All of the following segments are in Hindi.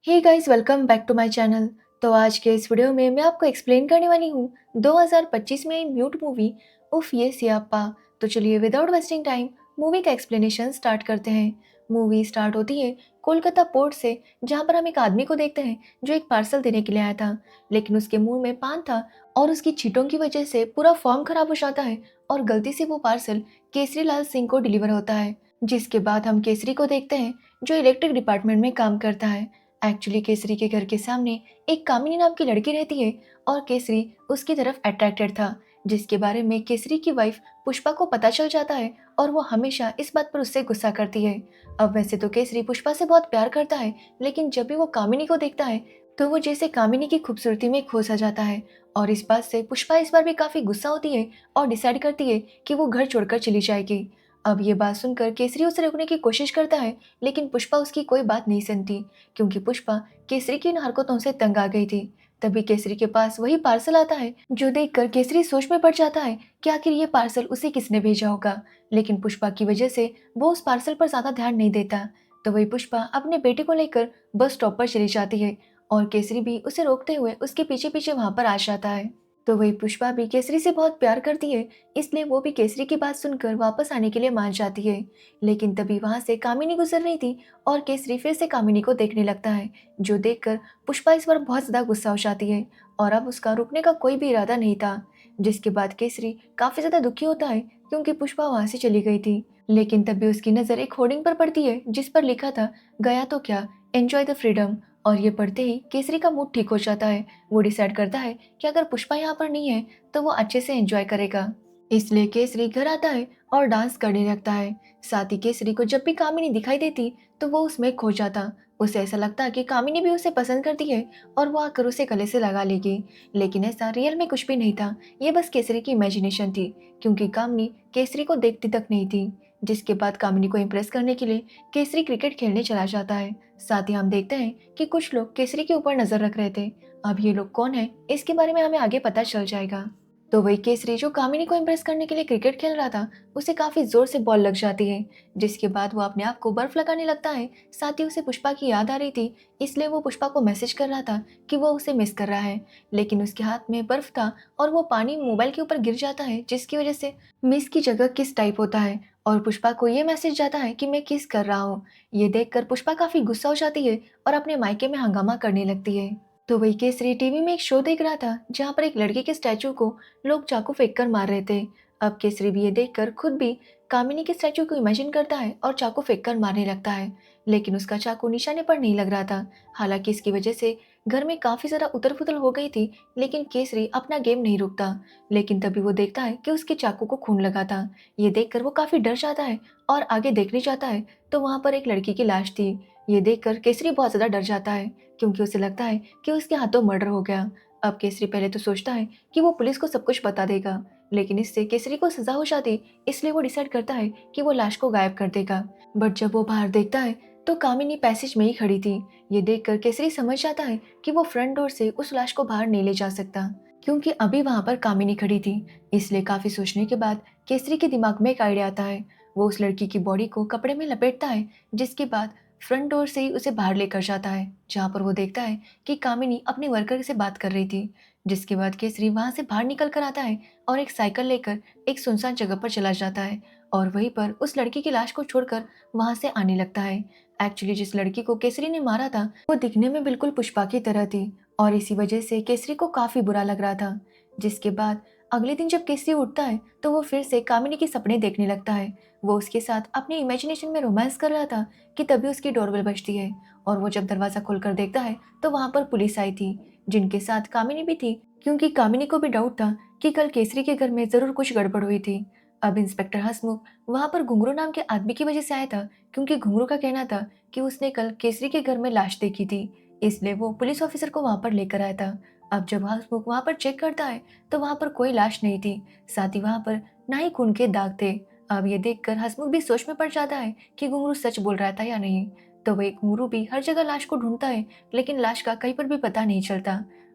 Hey guys, welcome back to my channel. तो आज के इस वीडियो में मैं आपको एक्सप्लेन करने वाली हूँ 2025 में आई म्यूट मूवी उफ ये सियाप्पा। तो चलिए विदाउट वेस्टिंग टाइम मूवी का एक्सप्लेनेशन स्टार्ट करते हैं। मूवी स्टार्ट होती है कोलकाता पोर्ट से, जहाँ पर हम एक आदमी को देखते हैं जो एक पार्सल देने के लिए आया था, लेकिन उसके मुंह में पान था और उसकी चीटों की वजह से पूरा फॉर्म खराब हो जाता है और गलती से वो पार्सल केसरी लाल सिंह को डिलीवर होता है। जिसके बाद हम केसरी को देखते हैं जो इलेक्ट्रिक डिपार्टमेंट में काम करता है। एक्चुअली केसरी के घर के सामने एक कामिनी नाम की लड़की रहती है और केसरी उसकी तरफ अट्रैक्टेड था, जिसके बारे में केसरी की वाइफ पुष्पा को पता चल जाता है और वो हमेशा इस बात पर उससे गुस्सा करती है। अब वैसे तो केसरी पुष्पा से बहुत प्यार करता है, लेकिन जब भी वो कामिनी को देखता है तो वो जैसे कामिनी की खूबसूरती में खो सा जाता है। और इस बात से पुष्पा इस बार भी काफी गुस्सा होती है और डिसाइड करती है कि वो घर छोड़कर चली जाएगी। अब ये बात सुनकर केसरी उसे रोकने की कोशिश करता है, लेकिन पुष्पा उसकी कोई बात नहीं सुनती, क्योंकि पुष्पा केसरी की इन हरकतों से तंग आ गई थी। तभी केसरी के पास वही पार्सल आता है जो देखकर केसरी सोच में पड़ जाता है कि आखिर ये पार्सल उसे किसने भेजा होगा। लेकिन पुष्पा की वजह से वो उस पार्सल पर ज्यादा ध्यान नहीं देता। तो वही पुष्पा अपने बेटे को लेकर बस स्टॉप पर चली जाती है और केसरी भी उसे रोकते हुए उसके पीछे पीछे वहां पर आ जाता है। तो वही पुष्पा भी केसरी से बहुत प्यार करती है, इसलिए वो भी केसरी की बात सुनकर वापस आने के लिए मान जाती है। लेकिन तभी वहां से कामिनी गुजर रही थी और केसरी फिर से कामिनी को देखने लगता है, जो देखकर पुष्पा इस बार बहुत ज्यादा गुस्सा हो जाती है और अब उसका रुकने का कोई भी इरादा नहीं था। जिसके बाद केसरी काफी ज्यादा दुखी होता है क्योंकि पुष्पा वहां से चली गई थी। लेकिन तभी उसकी नजर एक होर्डिंग पर पड़ती है जिस पर लिखा था, गया तो क्या, एंजॉय द फ्रीडम। और ये पढ़ते ही केसरी का मूड ठीक हो जाता है। वो डिसाइड करता है कि अगर पुष्पा यहाँ पर नहीं है तो वो अच्छे से एंजॉय करेगा। इसलिए केसरी घर आता है और डांस करने लगता है। साथ ही केसरी को जब भी कामिनी दिखाई देती तो वो उसमें खो जाता। उसे ऐसा लगता कि कामिनी भी उसे पसंद करती है और वो आकर उसे गले से लगा लेगी। लेकिन ऐसा रियल में कुछ भी नहीं था, ये बस केसरी की इमेजिनेशन थी, क्योंकि कामिनी केसरी को देखती तक नहीं थी। जिसके बाद कामिनी को इम्प्रेस करने के लिए केसरी क्रिकेट खेलने चला जाता है। साथ ही हम देखते हैं कि कुछ लोग केसरी के ऊपर नजर रख रहे थे। अब ये लोग कौन है इसके बारे में हमें आगे पता चल जाएगा। तो वही केसरी जो कामिनी को इम्प्रेस करने के लिए क्रिकेट खेल रहा था, उसे काफी जोर से बॉल लग जाती है, जिसके बाद वो अपने आप को बर्फ लगाने लगता है। साथ ही उसे पुष्पा की याद आ रही थी, इसलिए वो पुष्पा को मैसेज कर रहा था कि वो उसे मिस कर रहा है। लेकिन उसके हाथ में बर्फ था और वो पानी मोबाइल के ऊपर गिर जाता है, जिसकी वजह से मिस की जगह किस टाइप होता है और पुष्पा को ये मैसेज जाता है कि मैं किस कर रहा हूँ। ये देखकर पुष्पा काफी गुस्सा हो जाती है और अपने मायके में हंगामा करने लगती है। तो वही केसरी टीवी में एक शो देख रहा था जहाँ पर एक लड़के के स्टैचू को लोग चाकू फेंक कर मार रहे थे। अब केसरी भी ये देखकर खुद भी कामिनी के स्टैचू को इमेजिन करता है और चाकू फेंक कर मारने लगता है। लेकिन उसका चाकू निशाने पर नहीं लग रहा था। हालांकि इसकी वजह से घर में काफी ज्यादा उथल पुथल हो गई थी, लेकिन केसरी अपना गेम नहीं रुकता। लेकिन तभी वो देखता है कि उसके चाकू को खून लगा था। ये देखकर वो काफी डर जाता है और आगे देखने जाता है तो वहां पर एक लड़की की लाश थी। ये देखकर केसरी बहुत ज्यादा डर जाता है, क्योंकि उसे लगता है कि उसके हाथों मर्डर हो गया। अब केसरी पहले तो सोचता है कि वो पुलिस को सब कुछ बता देगा, लेकिन इससे केसरी को सजा हो जाती, इसलिए वो डिसाइड करता है कि वो लाश को गायब कर देगा। बट जब वो बाहर देखता है तो कामिनी पैसेज में ही खड़ी थी। ये देखकर केसरी समझ जाता है कि वो फ्रंट डोर से उस लाश को बाहर नहीं ले जा सकता, क्योंकि अभी वहां पर कामिनी खड़ी थी। इसलिए काफी सोचने के बाद केसरी के दिमाग में एक आइडिया आता है। वो उस लड़की की बॉडी को कपड़े में लपेटता है, जिसके बाद फ्रंट डोर से ही उसे बाहर लेकर जाता है, जहाँ पर वो देखता है कि कामिनी अपने वर्कर से बात कर रही थी। जिसके बाद केसरी वहां से बाहर निकल कर आता है और एक साइकिल लेकर एक सुनसान जगह पर चला जाता है और वहीं पर उस लड़की की लाश को छोड़कर वहां से आने लगता है। एक्चुअली जिस लड़की को केसरी ने मारा था वो दिखने में बिल्कुल पुष्पा की तरह थी और इसी वजह से केसरी को काफी बुरा लग रहा था। जिसके बाद अगले दिन जब केसरी उठता है तो वो फिर से कामिनी के सपने देखने लगता है। वो उसके साथ अपनी इमेजिनेशन में रोमांस कर रहा था कि तभी उसकी डोरबेल बजती है और वो जब दरवाजा खोलकर देखता है तो वहां पर पुलिस आई थी, जिनके साथ कामिनी भी थी, क्योंकि कामिनी को भी डाउट था कि कल केसरी के घर में जरूर कुछ गड़बड़ हुई थी। अब इंस्पेक्टर हसमुख वहां पर घुंगरू नाम के आदमी की वजह से आया था, क्योंकि घुंगरू का कहना था कि उसने कल केसरी के घर में लाश देखी थी, इसलिए वो पुलिस ऑफिसर को वहां पर लेकर आया था। अब जब हसमुख वहां पर चेक करता है तो वहां पर कोई लाश नहीं थी, साथ ही वहां पर ना ही खून के दाग थे। अब ये देखकर हसमुख भी सोच में पड़ जाता है कि घुंगरू सच बोल रहा था या नहीं। तो वही घुंगरू भी हर जगह लाश को ढूंढता है, लेकिन लाश का कहीं पर भी पता नहीं चलता।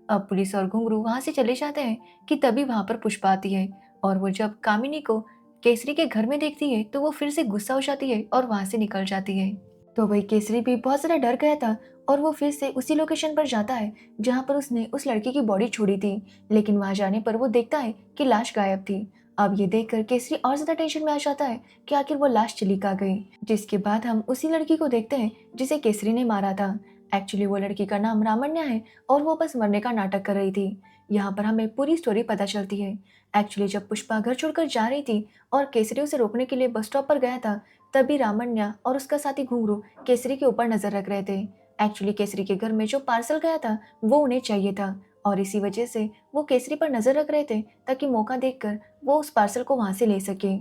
अब पुलिस और घुंगरू वहां से चले जाते हैं कि तभी वहां पर पुष्पा आती है और वो जब कामिनी को केसरी के घर में देखती है तो वो फिर से गुस्सा हो जाती है और वहां से निकल जाती है। तो वही केसरी भी बहुत ज़्यादा डर गया था और वो फिर से उसी लोकेशन पर जाता है जहाँ पर उसने उस लड़की की बॉडी छोड़ी थी। लेकिन वहाँ जाने पर वो देखता है कि लाश गायब थी। अब ये देखकर केसरी और ज़्यादा टेंशन में आ जाता है कि आखिर वो लाश चली कहाँ गई। जिसके बाद हम उसी लड़की को देखते हैं जिसे केसरी ने मारा था। एक्चुअली वो लड़की का नाम रामन्या है और वो बस मरने का नाटक कर रही थी। यहाँ पर हमें पूरी स्टोरी पता चलती है। एक्चुअली जब पुष्पा घर छोड़कर जा रही थी और केसरी उसे रोकने के लिए बस स्टॉप पर गया था, तभी रामन्या और उसका साथी घुंघरू केसरी के ऊपर नजर रख रहे थे। एक्चुअली केसरी के घर में जो पार्सल गया था वो उन्हें चाहिए था और इसी वजह से वो केसरी पर नजर रख रहे थे ताकि मौका देखकर वो उस पार्सल को वहां से ले सके।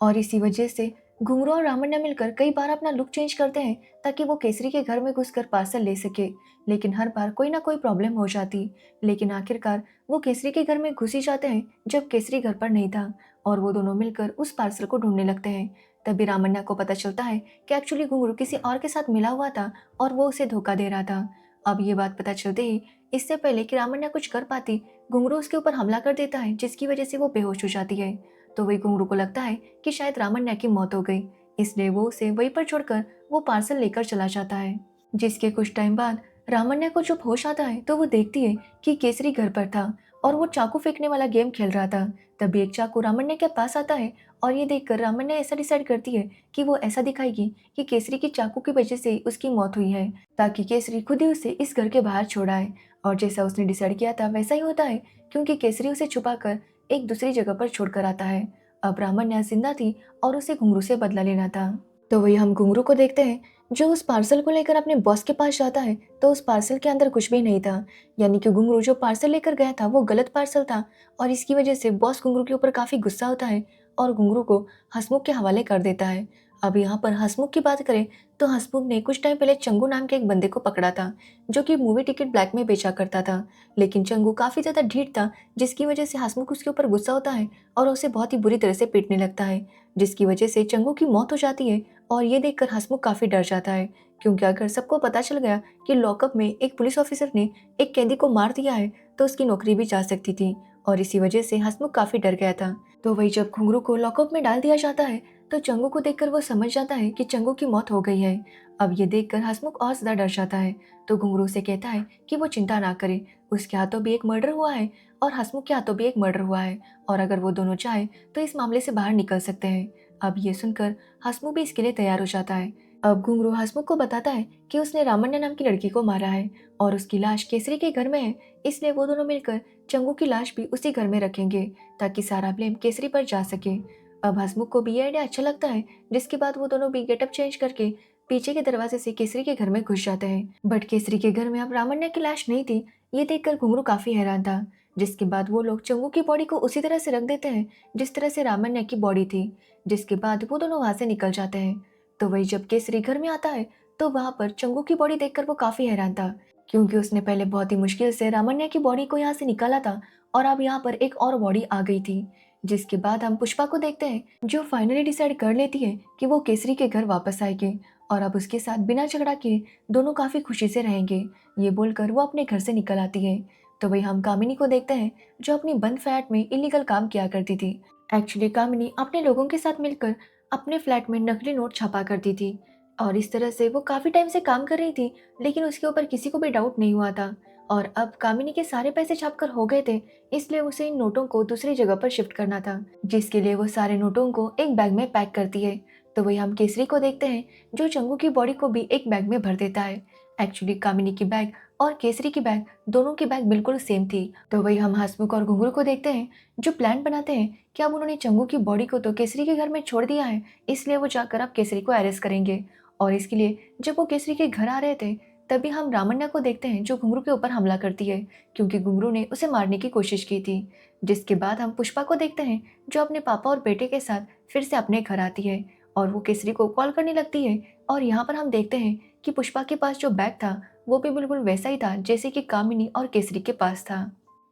और इसी वजह से घुंघरू और रामन्या मिलकर कई बार अपना लुक चेंज करते हैं ताकि वो केसरी के घर में घुसकर पार्सल ले सके। लेकिन हर बार कोई ना कोई प्रॉब्लम हो जाती। लेकिन आखिरकार वो केसरी के घर में घुस ही जाते हैं जब केसरी घर पर नहीं था और वो दोनों मिलकर उस पार्सल को ढूंढने लगते हैं। तभी रामन्या को पता चलता है कि एक्चुअली घुंघरू किसी और के साथ मिला हुआ था और वो उसे धोखा दे रहा था। अब ये बात पता चलते ही इससे पहले कि रामन्या कुछ कर पाती, घुंघरू उसके ऊपर हमला कर देता है जिसकी वजह से वो बेहोश हो जाती है। तो वही घुंघरू को लगता है कि शायद रामन्या की मौत हो गई, इसलिए वो उसे वहीं पर छोड़कर वो पार्सल लेकर चला जाता है। जिसके कुछ टाइम बाद रामन्या को जब होश आता है तो वो देखती है कि केसरी घर पर था और वो चाकू फेंकने वाला गेम खेल रहा था। तभी एक चाकू रामन्या के पास आता है और ये देखकर रामन्या ऐसा डिसाइड करती है कि वो ऐसा दिखाएगी कि केसरी की चाकू की वजह से उसकी मौत हुई है ताकि केसरी खुद ही उसे इस घर के बाहर छोड़ाए। और जैसा उसने डिसाइड किया था वैसा ही होता है क्योंकि केसरी उसे छुपाकर एक दूसरी जगह पर छोड़कर आता है। अब रामन्या जिंदा थी और उसे घुंघरू से बदला लेना था। तो वही हम घुंघरू को देखते हैं जो उस पार्सल को लेकर अपने बॉस के पास जाता है तो उस पार्सल के अंदर कुछ भी नहीं था। यानी कि घुंघरू जो पार्सल लेकर गया था वो गलत पार्सल था और इसकी वजह से बॉस घुंघरू के ऊपर काफ़ी गुस्सा होता है और घुंघरू को हंसमुख के हवाले कर देता है। अब यहाँ पर हंसमुख की बात करें तो हंसमुख ने कुछ टाइम पहले चंगू नाम के एक बंदे को पकड़ा था जो कि मूवी टिकट ब्लैक में बेचा करता था। लेकिन चंगू काफ़ी ज़्यादा ढीठ था जिसकी वजह से हंसमुख उसके ऊपर गुस्सा होता है और उसे बहुत ही बुरी तरह से पीटने लगता है, जिसकी वजह से चंगू की मौत हो जाती है। और ये देखकर हंसमुख काफ़ी डर जाता है क्योंकि अगर सबको पता चल गया कि लॉकअप में एक पुलिस ऑफिसर ने एक कैदी को मार दिया है तो उसकी नौकरी भी जा सकती थी और इसी वजह से हंसमुख काफ़ी डर गया था। तो वही जब घुंघरू को लॉकअप में डाल दिया जाता है तो चंगू को देखकर वो समझ जाता है कि चंगू की मौत हो गई है। अब ये देखकर हंसमुख और ज़्यादा डर जाता है तो घुंघरू से कहता है कि वो चिंता ना करे, उसके हाथों भी एक मर्डर हुआ है और हंसमुख के हाथों भी एक मर्डर हुआ है और अगर वो दोनों चाहे तो इस मामले से बाहर निकल सकते हैं। अब ये सुनकर हंसमुख भी इसके लिए तैयार हो जाता है। अब घुंघरू हंसमुख को बताता है कि उसने रामन्या नाम की लड़की को मारा है और उसकी लाश केसरी के घर में है, इसलिए वो दोनों मिलकर चंगू की लाश भी उसी घर में रखेंगे ताकि सारा ब्लेम केसरी पर जा सके। अब हंसमुख को भी ये आइडिया अच्छा लगता है, जिसके बाद वो दोनों भी गेटअप चेंज करके पीछे के दरवाजे से केसरी के घर में घुस जाते हैं। बट केसरी के घर में अब रामन्या की लाश नहीं थी। ये देखकर घुंघरू काफी हैरान था। जिसके बाद वो लोग चंगू की बॉडी को उसी तरह से रख देते हैं जिस तरह से रामन्या की बॉडी थी। जिसके बाद वो दोनों वहां से निकल जाते हैं। तो वही जब केसरी घर में आता है तो वहां पर चंगू की बॉडी देखकर वो काफी हैरान था क्योंकि उसने पहले बहुत ही मुश्किल से रामन्या की बॉडी को यहाँ से निकाला था और अब यहाँ पर एक और बॉडी आ गई थी। जिसके बाद हम पुष्पा को देखते हैं जो फाइनली डिसाइड कर लेती है कि वो केसरी के घर वापस आएगी और अब उसके साथ बिना झगड़ा किए दोनों काफी खुशी से रहेंगे। ये बोलकर वो अपने घर से निकल आती है। तो वही हम कामिनी को देखते हैं जो अपनी बंद फ्लैट में इलीगल काम किया करती थी। एक्चुअली कामिनी अपने लोगों के साथ मिलकर अपने फ्लैट में नकली नोट छापा करती थी और इस तरह से वो काफी टाइम से काम कर रही थी, लेकिन उसके ऊपर किसी को भी डाउट नहीं हुआ था। और अब कामिनी के सारे पैसे छापकर हो गए थे, इसलिए उसे इन नोटों को दूसरी जगह पर शिफ्ट करना था, जिसके लिए वो सारे नोटों को एक बैग में पैक करती है। तो वही हम केसरी को देखते हैं जो चंगू की बॉडी को भी एक बैग में भर देता है। एक्चुअली कामिनी की बैग और केसरी की बैग दोनों की बैग बिल्कुल सेम थी। तो वही हम हंसमुख और घुंघरू को देखते हैं जो प्लान बनाते हैं कि अब उन्होंने चंगू की बॉडी को तो केसरी के घर में छोड़ दिया है, इसलिए वो जाकर अब केसरी को अरेस्ट करेंगे। और इसके लिए जब वो केसरी के घर आ रहे थे तभी हम रामन्या को देखते हैं जो घुंघरू के ऊपर हमला करती है क्योंकि घुंघरू ने उसे मारने की कोशिश की थी। जिसके बाद हम पुष्पा को देखते हैं जो अपने पापा और बेटे के साथ फिर से अपने घर आती है और वो केसरी को कॉल करने लगती है। और यहाँ पर हम देखते हैं कि पुष्पा के पास जो बैग था वो भी बिल्कुल वैसा ही था जैसे कि कामिनी और केसरी के पास था।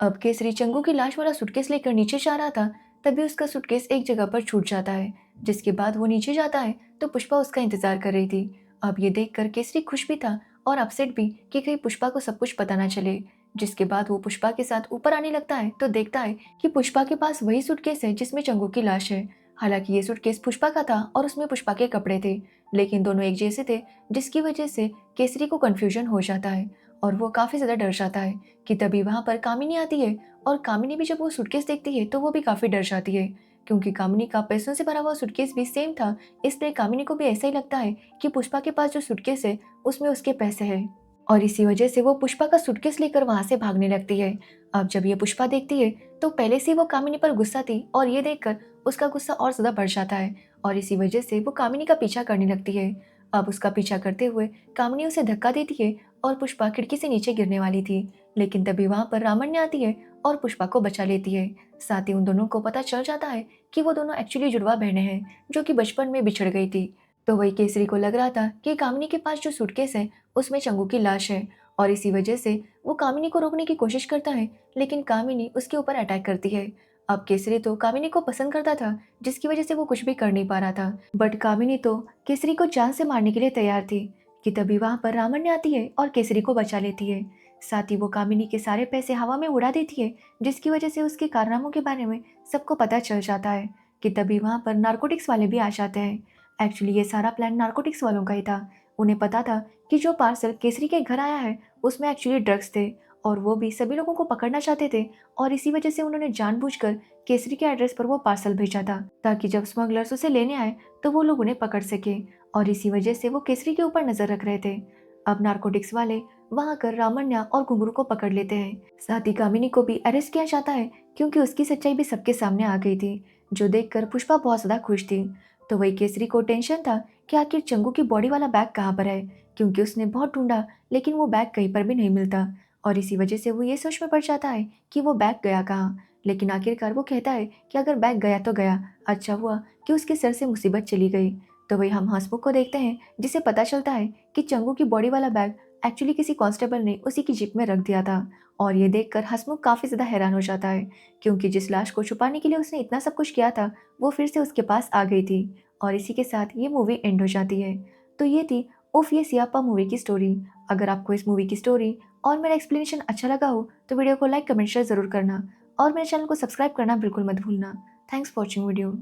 अब केसरी चंगू की लाश वाला सूटकेस लेकर नीचे जा रहा था, तभी उसका सूटकेस एक जगह पर छूट जाता है। जिसके बाद वो नीचे जाता है तो पुष्पा उसका इंतजार कर रही थी। अब ये देखकर केसरी खुश भी था और अपसेट भी कि कहीं पुष्पा को सब कुछ पता ना चले। जिसके बाद वो पुष्पा के साथ ऊपर आने लगता है तो देखता है कि पुष्पा के पास वही सूटकेस है जिसमें चंगू की लाश है। हालांकि ये सूटकेस पुष्पा का था और उसमें पुष्पा के कपड़े थे, लेकिन दोनों एक जैसे थे, जिसकी वजह से केसरी को कन्फ्यूजन हो जाता है और वो काफ़ी ज़्यादा डर जाता है कि तभी वहाँ पर कामिनी आती है। और कामिनी भी जब वो सूटकेस देखती है तो वो भी काफ़ी डर जाती है, क्योंकि कामिनी का पैसों से भरा हुआ सूटकेस भी सेम था। इसलिए कामिनी को भी ऐसा ही लगता है कि पुष्पा के पास जो सूटकेस है उसमें उसके पैसे हैं, और इसी वजह से वो पुष्पा का सूटकेस लेकर वहाँ से भागने लगती है। अब जब ये पुष्पा देखती है तो पहले से ही वो कामिनी पर गुस्सा थी, और ये देखकर उसका गुस्सा और ज़्यादा बढ़ जाता है, और इसी वजह से वो कामिनी का पीछा करने लगती है। अब उसका पीछा करते हुए कामिनी उसे धक्का देती है और पुष्पा खिड़की से नीचे गिरने वाली थी, लेकिन तभी वहाँ पर रामन्या आती है और पुष्पा को बचा लेती है। साथ ही उन दोनों को पता चल जाता है कि वो दोनों एक्चुअली जुड़वा बहनें हैं, जो कि बचपन में बिछड़ गई थी। तो वही केसरी को लग रहा था कि कामिनी के पास जो सूटकेस है उसमें चंगू की लाश है, और इसी वजह से वो कामिनी को रोकने की कोशिश करता है, लेकिन कामिनी उसके ऊपर अटैक करती है। अब केसरी तो कामिनी को पसंद करता था, जिसकी वजह से वो कुछ भी कर नहीं पा रहा था, बट कामिनी तो केसरी को जान से मारने के लिए तैयार थी कि तभी वहां पर रामन्या आती है और केसरी को बचा लेती है। साथ ही वो कामिनी के सारे पैसे हवा में उड़ा देती है, जिसकी वजह से उसके कारनामों के बारे में सबको पता चल जाता है कि तभी वहां पर नारकोटिक्स वाले भी आ जाते हैं। एक्चुअली ये सारा प्लान नारकोटिक्स वालों का ही था। उन्हें पता था कि जो पार्सल केसरी के घर आया है उसमें एक्चुअली ड्रग्स थे, और वो भी सभी लोगों को पकड़ना चाहते थे, और इसी वजह से उन्होंने जानबूझकर केसरी के एड्रेस पर वो पार्सल भेजा था, ताकि जब स्मगलर्स उसे लेने आए तो वो लोग उन्हें पकड़ सके, और इसी वजह से वो केसरी के ऊपर नजर रख रहे थे। अब नारकोटिक्स वाले वहां कर रामन्या और घुंगरू को पकड़ लेते हैं। साथ ही कामिनी को भी अरेस्ट किया जाता है, क्योंकि उसकी सच्चाई भी सबके सामने आ गई थी, जो देखकर पुष्पा बहुत ज्यादा खुश थी। तो वही केसरी को टेंशन था कि आखिर चंगू की बॉडी वाला बैग कहाँ पर है, क्योंकि उसने बहुत ढूंढा लेकिन वो बैग कहीं पर भी नहीं मिलता, और इसी वजह से वो ये सोच में पड़ जाता है कि वो बैग गया कहाँ। लेकिन आखिरकार वो कहता है कि अगर बैग गया तो गया, अच्छा हुआ कि उसके सर से मुसीबत चली गई। तो वही हम हंसमुख को देखते हैं, जिसे पता चलता है कि चंगू की बॉडी वाला बैग एक्चुअली किसी कांस्टेबल ने उसी की जीप में रख दिया था। और ये देखकर हंसमुख काफ़ी ज़्यादा हैरान हो जाता है, क्योंकि जिस लाश को छुपाने के लिए उसने इतना सब कुछ किया था वो फिर से उसके पास आ गई थी। और इसी के साथ ये मूवी एंड हो जाती है। तो ये थी उफ ये सियापा मूवी की स्टोरी। अगर आपको इस मूवी की स्टोरी और मेरा एक्सप्लेनेशन अच्छा लगा हो तो वीडियो को लाइक कमेंट शेयर ज़रूर करना, और मेरे चैनल को सब्सक्राइब करना बिल्कुल मत भूलना। Thanks for watching video.